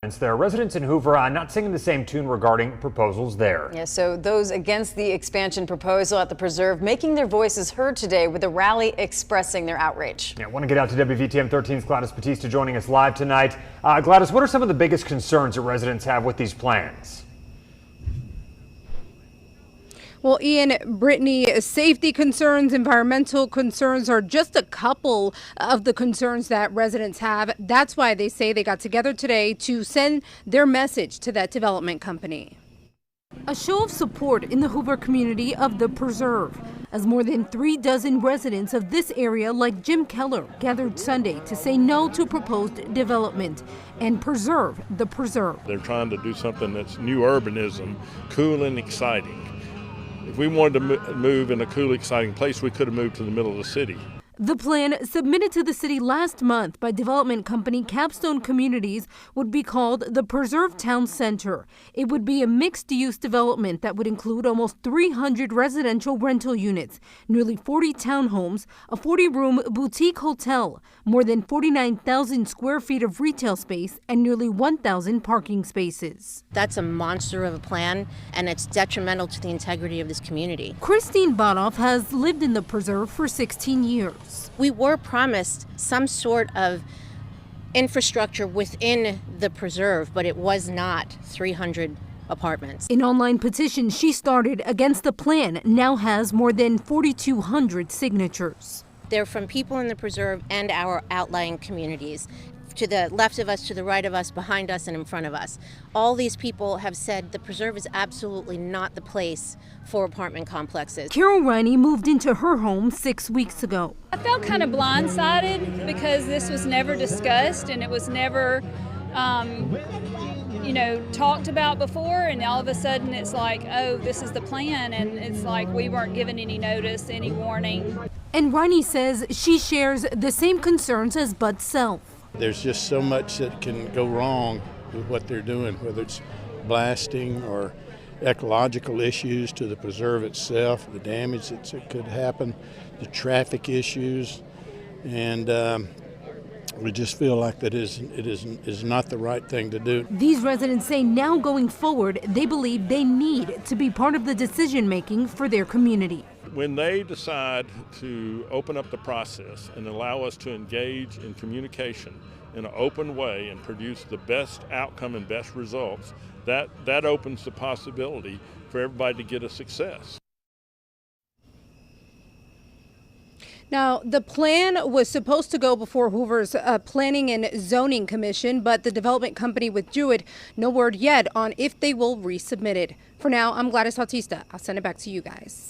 There are residents in Hoover not singing the same tune regarding proposals there. Yeah, so those against the expansion proposal at the preserve making their voices heard today with a rally expressing their outrage. Yeah, I want to get out to WVTM 13's Gladys Batista joining us live tonight. Gladys, what are some of the biggest concerns that residents have with these plans? Well, Ian, Brittany, safety concerns, environmental concerns are just a couple of the concerns that residents have. That's why they say they got together today to send their message to that development company. A show of support in the Hoover community of the preserve, as more than 36 residents of this area, like Jim Keller, gathered Sunday to say no to proposed development and preserve the preserve. They're trying to do something that's new urbanism, cool and exciting. If we wanted to move in a cool, exciting place, we could have moved to the middle of the city. The plan submitted to the city last month by development company Capstone Communities would be called the Preserve Town Center. It would be a mixed-use development that would include almost 300 residential rental units, nearly 40 townhomes, a 40-room boutique hotel, more than 49,000 square feet of retail space, and nearly 1,000 parking spaces. That's a monster of a plan, and it's detrimental to the integrity of this community. Christine Bonoff has lived in the preserve for 16 years. We were promised some sort of infrastructure within the preserve, but it was not 300 apartments. An online petition she started against the plan now has more than 4,200 signatures. They're from people in the preserve and our outlying communities. To the left of us, to the right of us, behind us, and in front of us. All these people have said the preserve is absolutely not the place for apartment complexes. Carol Riney moved into her home 6 weeks ago. I felt kind of blindsided because this was never discussed and it was never, talked about before, and all of a sudden it's like, oh, this is the plan, and it's like we weren't given any notice, any warning. And Riney says she shares the same concerns as Bud Self. There's just so much that can go wrong with what they're doing, whether it's blasting or ecological issues to the preserve itself, the damage that could happen, the traffic issues, and we just feel like that it is not the right thing to do. These residents say now going forward, they believe they need to be part of the decision making for their community. When they decide to open up the process and allow us to engage in communication in an open way and produce the best outcome and best results, that opens the possibility for everybody to get a success. Now, the plan was supposed to go before Hoover's Planning and Zoning Commission, but the development company withdrew it. No word yet on if they will resubmit it. For now, I'm Gladys Batista. I'll send it back to you guys.